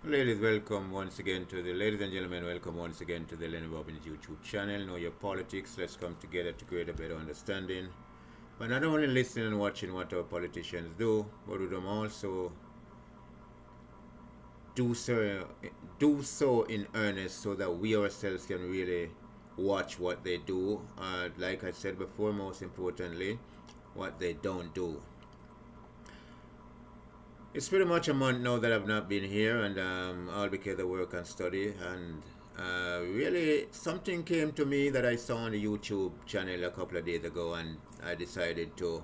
Ladies and gentlemen, welcome once again to the Lenny Robbins YouTube channel. Know your politics. Let's come together to create a better understanding. But not only listening and watching what our politicians do, but we them also do so in earnest so that we ourselves can really watch what they do. Like I said before, most importantly, what they don't do. It's pretty much a month now that I've not been here, and all because of work and study. And really, something came to me that I saw on the YouTube channel a couple of days ago, and I decided to,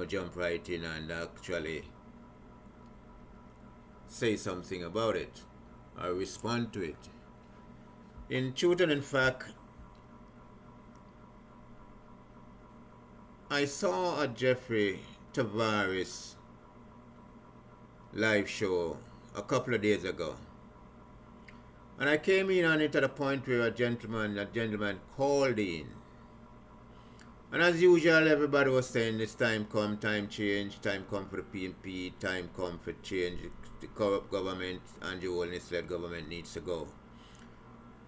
jump right in and actually say something about it or respond to it. In truth and in fact, I saw a Jeffrey Tavares live show a couple of days ago. And I came in on it at a point where a gentleman called in. And as usual, everybody was saying this time come, time change, time come for the PNP, time come for change, the corrupt government and the old misled government needs to go.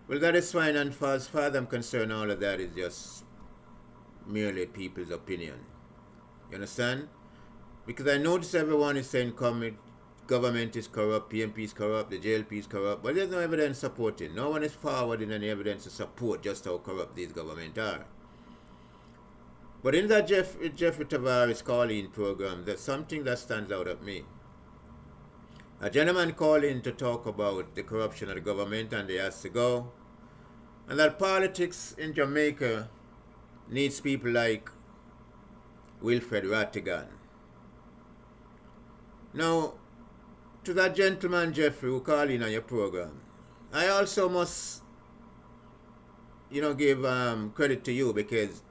Well, that is fine, and as far as I'm concerned, all of that is just merely people's opinion. You understand? Because I notice everyone is saying government is corrupt, PNP is corrupt, the JLP is corrupt, but there's no evidence supporting. No one is forwarding any evidence to support just how corrupt these governments are. But in that Jeffrey Tavares call-in program, there's something that stands out at me. A gentleman called in to talk about the corruption of the government and they has to go. And that politics in Jamaica needs people like Wilfred Ratigan. Now, to that gentleman Jeffrey who called in on your program, I also must, give credit to you, because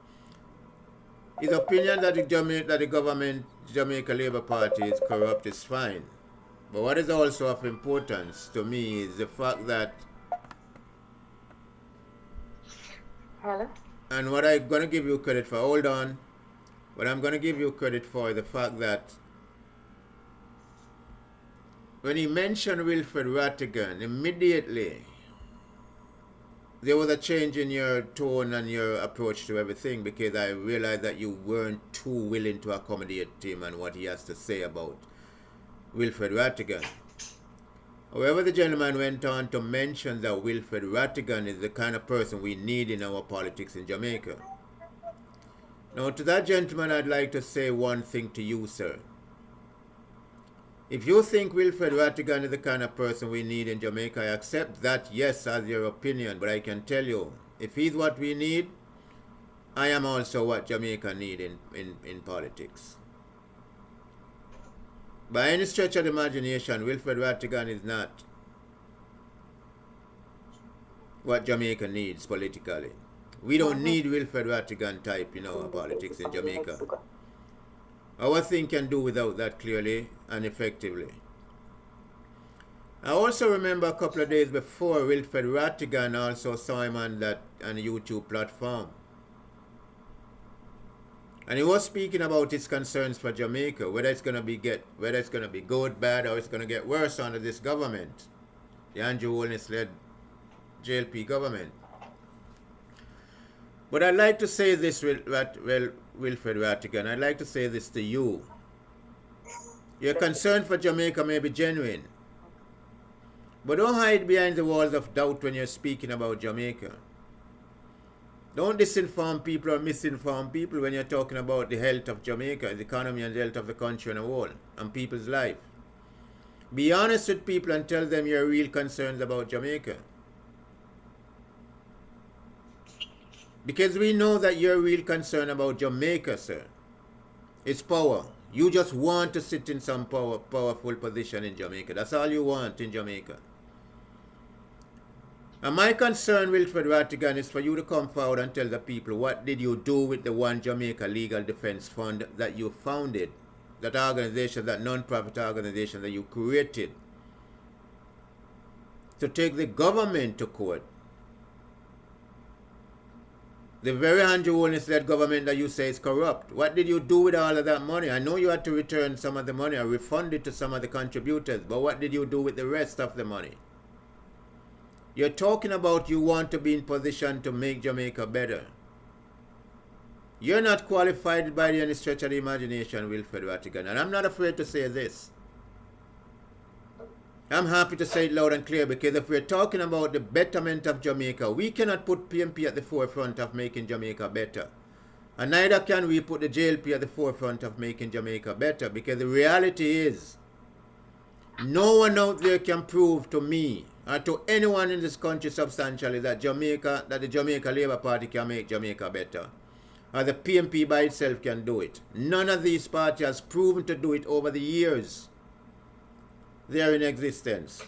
his opinion that the government, Jamaica Labour Party is corrupt is fine. But what is also of importance to me is the fact that, Hello? and what I'm going to give you credit for, hold on, what I'm going to give you credit for is the fact that when he mentioned Wilfred Ratigan, immediately there was a change in your tone and your approach to everything, because I realized that you weren't too willing to accommodate him and what he has to say about Wilfred Ratigan. However, the gentleman went on to mention that Wilfred Ratigan is the kind of person we need in our politics in Jamaica. Now, to that gentleman, I'd like to say one thing to you, sir. If you think Wilfred Ratigan is the kind of person we need in Jamaica, I accept that, yes, as your opinion. But I can tell you, if he's what we need, I am also what Jamaica need in politics. By any stretch of the imagination, Wilfred Ratigan is not what Jamaica needs politically. We don't need Wilfred Ratigan type in our politics in Jamaica. Our thing can do without that clearly and effectively. I also remember a couple of days before, Wilfred Ratigan also saw him on a YouTube platform. And he was speaking about his concerns for Jamaica, whether it's gonna be good, bad, or it's gonna get worse under this government, the Andrew Holness-led JLP government. But I'd like to say this, Wilfred Ratigan, I'd like to say this to you. Your concern for Jamaica may be genuine, but don't hide behind the walls of doubt when you're speaking about Jamaica. Don't disinform people or misinform people when you're talking about the health of Jamaica, the economy and the health of the country and the whole, and people's life. Be honest with people and tell them your real concerns about Jamaica. Because we know that your real concern about Jamaica, sir, is power. You just want to sit in some powerful position in Jamaica. That's all you want in Jamaica. And my concern, Wilfred Ratigan, is for you to come forward and tell the people, what did you do with the One Jamaica Legal Defense Fund that you founded, that organization, that non-profit organization that you created to take the government to court? The very Andrew Holness-led government that you say is corrupt. What did you do with all of that money? I know you had to return some of the money or refund it to some of the contributors, but what did you do with the rest of the money? You're talking about you want to be in position to make Jamaica better. You're not qualified by any stretch of the imagination, Wilfred Ratigan, and I'm not afraid to say this. I'm happy to say it loud and clear, because if we're talking about the betterment of Jamaica, we cannot put PMP at the forefront of making Jamaica better. And neither can we put the JLP at the forefront of making Jamaica better, because the reality is, no one out there can prove to me or to anyone in this country substantially that the Jamaica Labour Party can make Jamaica better, or the PMP by itself can do it. None of these parties has proven to do it over the years they are in existence.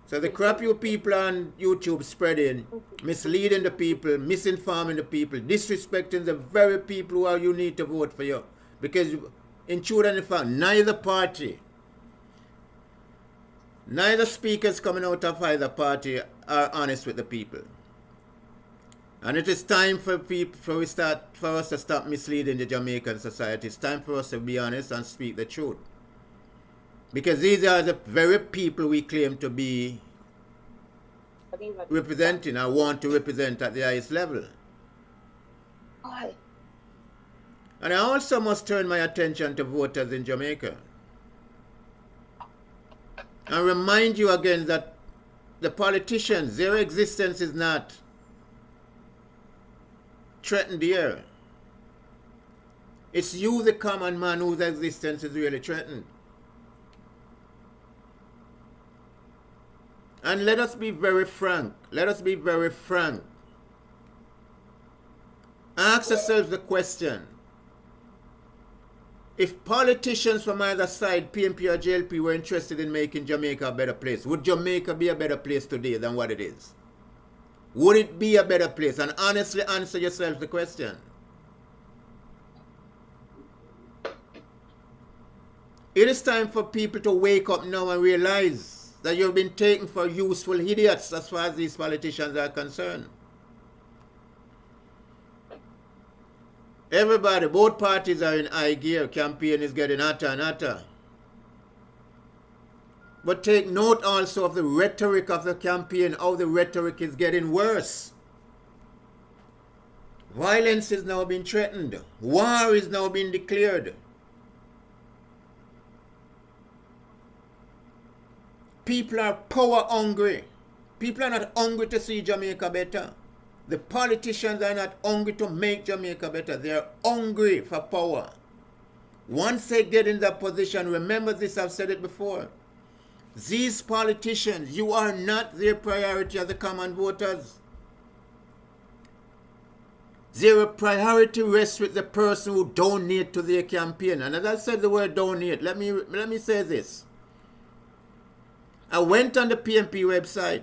So the crap you people on YouTube spreading, misleading the people, misinforming the people, disrespecting the very people who are you need to vote for you. Because in truth and in fact, neither party, neither speakers coming out of either party are honest with the people. And it is time for us to stop misleading the Jamaican society. It's time for us to be honest and speak the truth. Because these are the very people we claim to be representing or want to represent at the highest level. And I also must turn my attention to voters in Jamaica. And remind you again that the politicians, their existence is not threatened here. It's you, the common man, whose existence is really threatened. And let us be very frank. Let us be very frank. Ask yourselves the question. If politicians from either side, PMP or JLP, were interested in making Jamaica a better place, would Jamaica be a better place today than what it is? Would it be a better place? And honestly answer yourself the question. It is time for people to wake up now and realize that you've been taken for useful idiots as far as these politicians are concerned. Everybody, both parties are in high gear. Campaign is getting hotter and hotter. But take note also of the rhetoric of the campaign, how the rhetoric is getting worse. Violence is now being threatened. War is now being declared. People are power hungry. People are not hungry to see Jamaica better. The politicians are not hungry to make Jamaica better. They are hungry for power. Once they get in that position, remember this, I've said it before. These politicians, you are not their priority as the common voters. Their priority rests with the person who donates to their campaign. And as I said the word donate, let me say this. I went on the PMP website.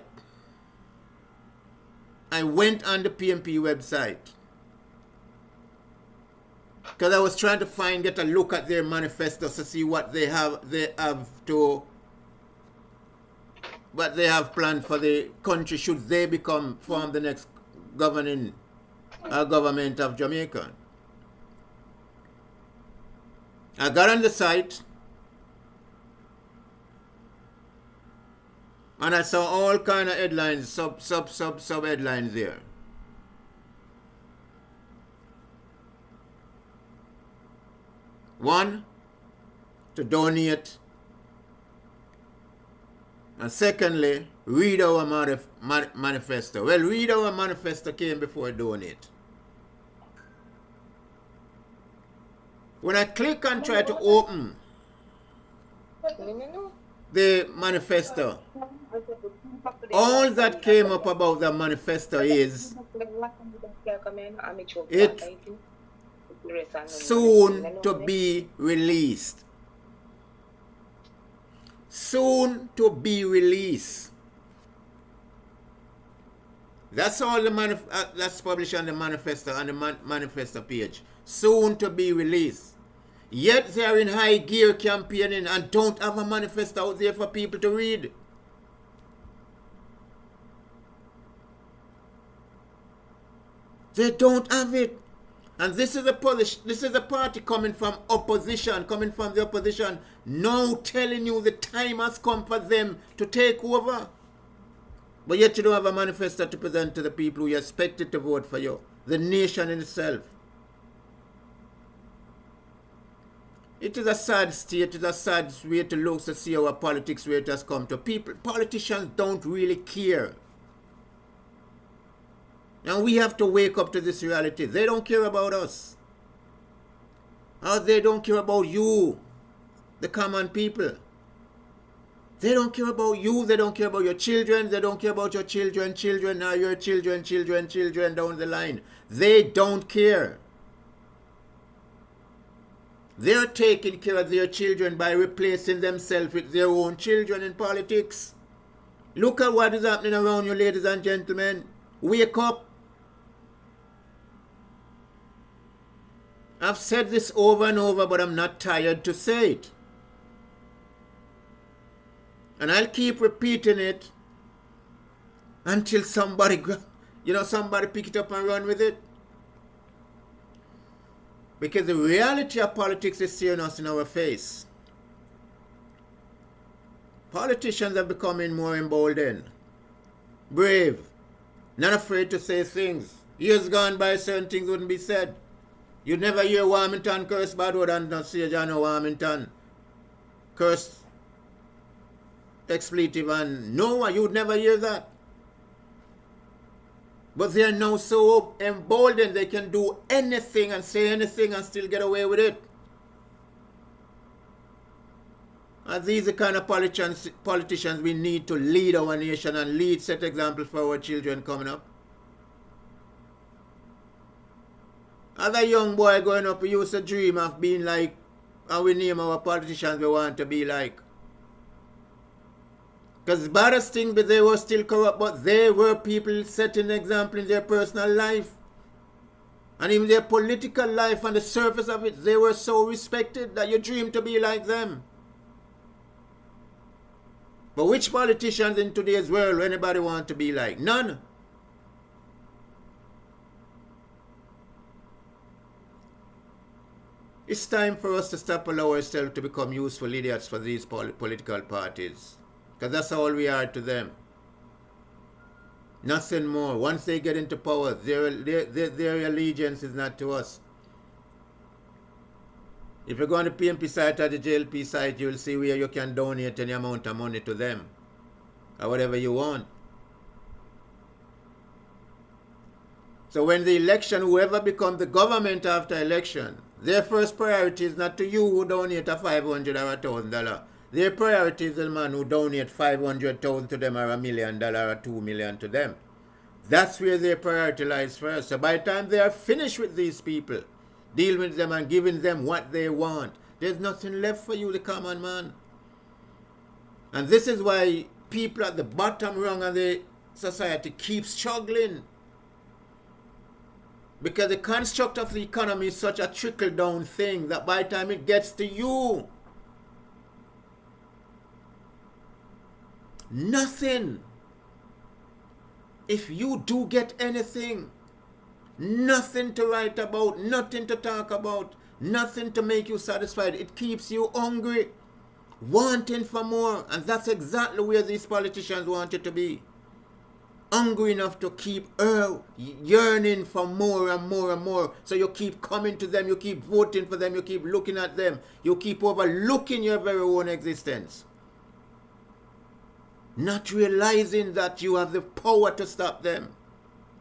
Because I was trying to get a look at their manifestos to see what they have planned for the country should they form the next government of Jamaica. I got on the site and I saw all kind of headlines, sub headlines there. One, to donate. And secondly, read our manifesto. Well, read our manifesto came before donate. When I click and try to open the manifesto, all that came up about the manifesto is it soon to be released. Soon to be released. That's all that's published on the manifesto, on the manifesto page. Soon to be released. Yet they are in high gear campaigning and don't have a manifesto out there for people to read. They don't have it. And this is a party coming from opposition, coming from the opposition, now telling you the time has come for them to take over. But yet you don't have a manifesto to present to the people who you expected to vote for you, the nation in itself. It is a sad state, it is a sad way to look to see our politics where it has come to. Politicians don't really care. And we have to wake up to this reality. They don't care about us. Or they don't care about you, the common people. They don't care about you. They don't care about your children. They don't care about your children, or your children down the line. They don't care. They're taking care of their children by replacing themselves with their own children in politics. Look at what is happening around you, ladies and gentlemen. Wake up. I've said this over and over, but I'm not tired to say it. And I'll keep repeating it until somebody pick it up and run with it. Because the reality of politics is staring us in our face. Politicians are becoming more emboldened, brave, not afraid to say things. Years gone by, certain things wouldn't be said. You'd never hear Warmington curse bad word and not say John Warmington curse expletive, and no, you'd never hear that. But they are now so emboldened they can do anything and say anything and still get away with it. And these are the kind of politicians we need to lead our nation and set example for our children coming up. As a young boy growing up, we used to dream of being like, and we name our politicians we want to be like. Because the baddest thing, but they were still corrupt, but they were people setting an example in their personal life. And even their political life, on the surface of it, they were so respected that you dream to be like them. But which politicians in today's world anybody want to be like? None. It's time for us to stop allowing ourselves to become useful idiots for these political parties. Because that's all we are to them. Nothing more. Once they get into power, their allegiance is not to us. If you go on the PMP site or the JLP site, you'll see where you can donate any amount of money to them. Or whatever you want. So when the election, whoever becomes the government after election, their first priority is not to you who donate a $500 or $1,000. Their priority is the man who donate $500,000 to them or $1 million or $2 million to them. That's where their priority lies first. So by the time they are finished with these people, dealing with them and giving them what they want, there's nothing left for you, the common man. And this is why people at the bottom rung of the society keep struggling. Because the construct of the economy is such a trickle-down thing that by the time it gets to you, nothing. If you do get anything, nothing to write about, nothing to talk about, nothing to make you satisfied. It keeps you hungry, wanting for more. And that's exactly where these politicians want you to be. Hungry enough to keep yearning for more and more and more. So you keep coming to them, you keep voting for them, you keep looking at them, you keep overlooking your very own existence. Not realizing that you have the power to stop them.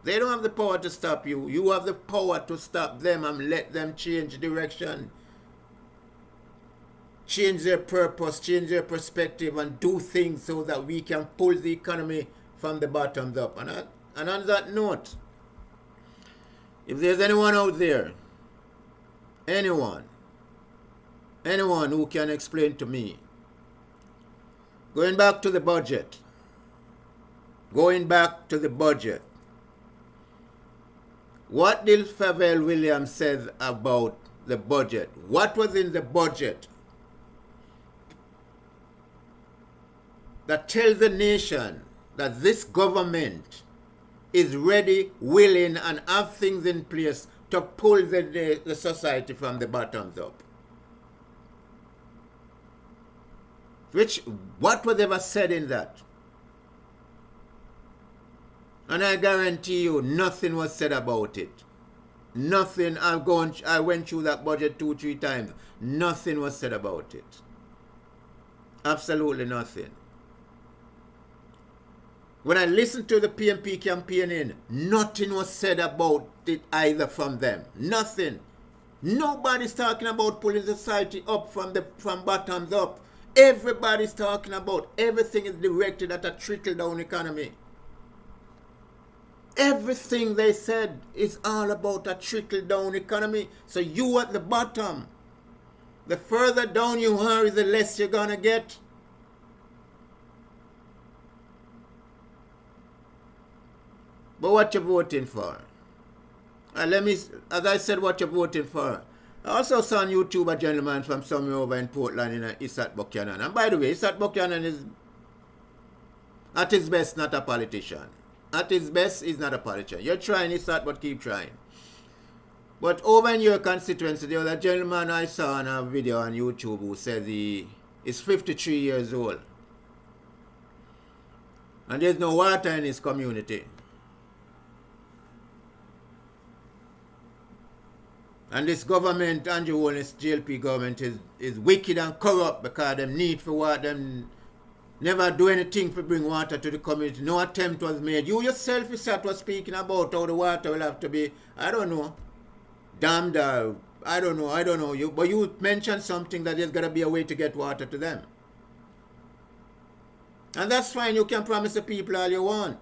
They don't have the power to stop you. You have the power to stop them and let them change direction. Change their purpose, change their perspective, and do things so that we can pull the economy from the bottoms up. And on that note, if there's anyone out there, anyone who can explain to me, going back to the budget, what did Favel Williams said about the budget? What was in the budget that tells the nation that this government is ready, willing, and have things in place to pull the society from the bottoms up. What was ever said in that? And I guarantee you, nothing was said about it. Nothing. I went through that budget 2-3 times. Nothing was said about it. Absolutely nothing. When I listened to the PMP campaigning, nothing was said about it either from them. Nothing. Nobody's talking about pulling society up from bottoms up. Everybody's talking about everything is directed at a trickle-down economy. Everything they said is all about a trickle-down economy. So you at the bottom, the further down you are, the less you're gonna get. But what you're voting for? As I said, what you're voting for. I also saw on YouTube a gentleman from somewhere over in Portland in Isat Buchanan. And by the way, Isat Buchanan is, at his best, not a politician. At his best, he's not a politician. You're trying, Isat, but keep trying. But over in your constituency, there was a gentleman I saw on a video on YouTube who says he is 53 years old. And there's no water in his community. And this government, Andrew Holness JLP government, is wicked and corrupt because them need for what them never do anything to bring water to the community. No attempt was made. You yourself, Isat, was speaking about how the water will have to be, I don't know, dammed or, I don't know. But you mentioned something that there's got to be a way to get water to them. And that's fine. You can promise the people all you want.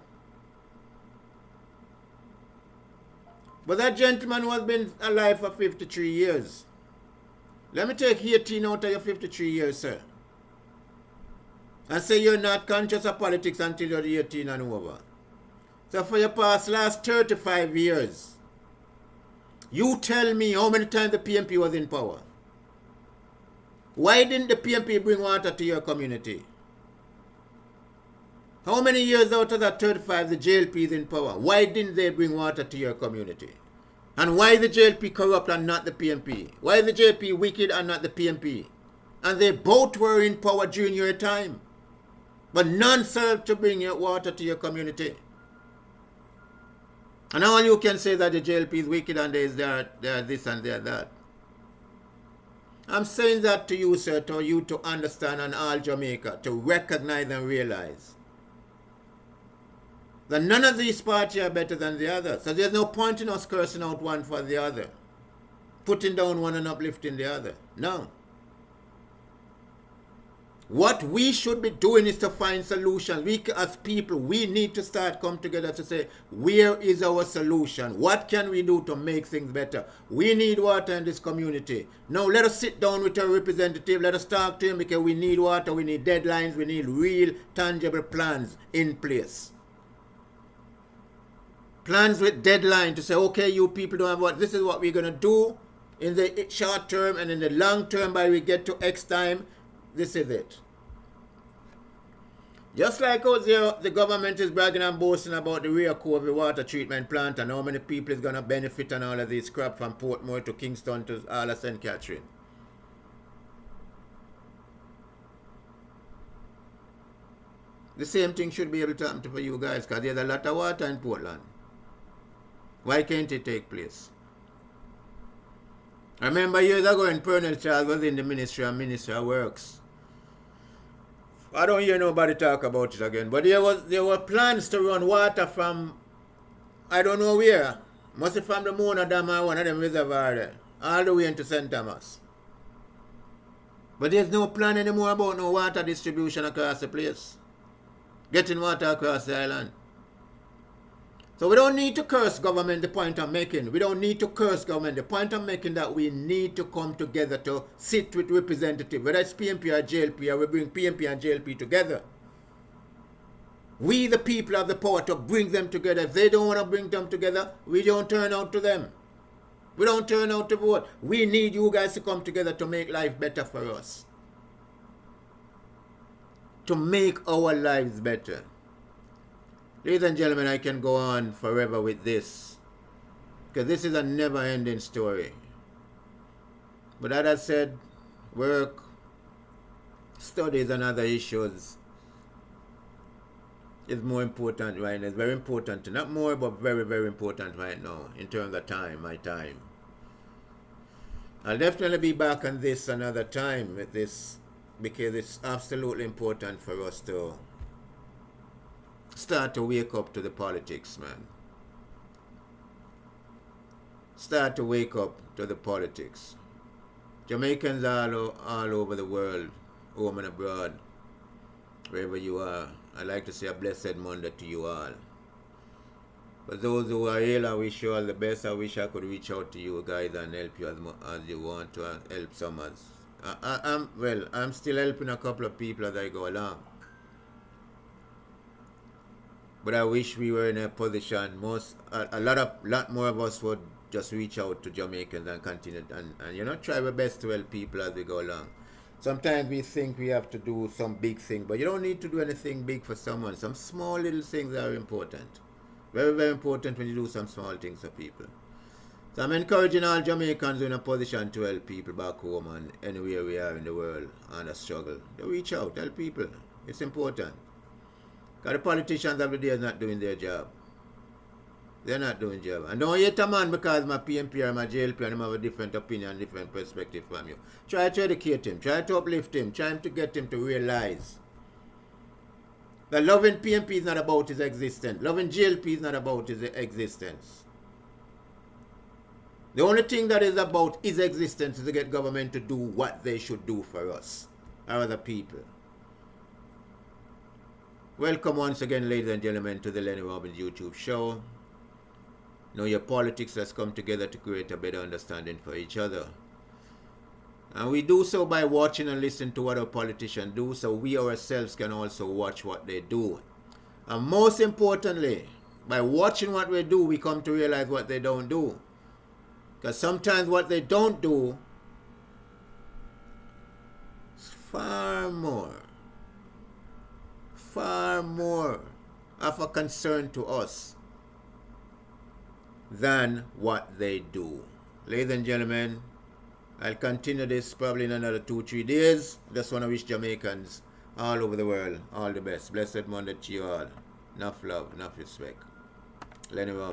But that gentleman who has been alive for 53 years. Let me take 18 out of your 53 years, sir. And say you're not conscious of politics until you're 18 and over. So for your last 35 years, you tell me how many times the PMP was in power. Why didn't the PMP bring water to your community? How many years out of that 35 the JLP is in power? Why didn't they bring water to your community? And why the JLP corrupt and not the PMP? Why is the JLP wicked and not the PMP? And they both were in power during your time. But none served to bring your water to your community. And all you can say that the JLP is wicked and they are this and they are that. I'm saying that to you, sir, to you to understand, and all Jamaica, to recognize and realize that none of these parties are better than the other. So there's no point in us cursing out one for the other, putting down one and uplifting the other. No. What we should be doing is to find solutions. We as people, we need to start come together to say, where is our solution? What can we do to make things better? We need water in this community. Now let us sit down with our representative. Let us talk to him because we need water. We need deadlines. We need real, tangible plans in place. Plans with deadline to say, okay, you people don't have what, this is what we're going to do in the short term, and in the long term, by we get to X time, this is it. Just like how the government is bragging and boasting about the rear Covey water treatment plant and how many people is going to benefit and all of this crap from Portmore to Kingston to all of St. Catherine. The same thing should be able to happen for you guys because there's a lot of water in Portland. Why can't it take place? I remember years ago when Colonel Charles was in the Ministry of Works. I don't hear nobody talk about it again. But there were plans to run water from, I don't know where. Must be from the Mona Dam or one of them reservoirs there, all the way into St. Thomas. But there's no plan anymore about no water distribution across the place. Getting water across the island. So we don't need to curse government, the point I'm making. We don't need to curse government. The point I'm making that we need to come together to sit with representatives, whether it's PMP or JLP, or we bring PMP and JLP together. We, the people, have the power to bring them together. If they don't want to bring them together, we don't turn out to them. We don't turn out to vote. We need you guys to come together to make life better for us. To make our lives better. Ladies and gentlemen, I can go on forever with this, because this is a never-ending story. But as I said, work, studies and other issues is more important right now. It's very important. Not more, but very, very important right now in terms of time, my time. I'll definitely be back on this another time with this, because it's absolutely important for us to start to wake up to the politics, man. Start to wake up to the politics. Jamaicans all over the world, home and abroad, wherever you are, I'd like to say a blessed Monday to you all. For those who are ill, I wish you all the best. I wish I could reach out to you guys and help you as you want to help some others. I'm still helping a couple of people as I go along. But I wish we were in a position, a lot more of us would just reach out to Jamaicans and continue and try our best to help people as we go along. Sometimes we think we have to do some big thing, but you don't need to do anything big for someone. Some small little things are important. Very, very important when you do some small things for people. So I'm encouraging all Jamaicans in a position to help people back home and anywhere we are in the world on a struggle. They reach out, help people. It's important. Because the politicians of the day are not doing their job. They're not doing their job. And don't hate a man because my PMP or my JLP and him have a different opinion, different perspective from you. Try to educate him. Try to uplift him. Try to get him to realize that loving PMP is not about his existence. Loving JLP is not about his existence. The only thing that is about his existence is to get government to do what they should do for us, our other people. Welcome once again, ladies and gentlemen, to the Lenny Robbins YouTube show. Know Your Politics. Let's come together to create a better understanding for each other. And we do so by watching and listening to what our politicians do, so we ourselves can also watch what they do. And most importantly, by watching what we do, we come to realize what they don't do. Because sometimes what they don't do is far more of a concern to us than what they do. Ladies and gentlemen, I'll continue this probably in another 2-3 days. Just want to wish Jamaicans all over the world all the best. Blessed Monday to you all. Enough love, enough respect. Lenny Rob.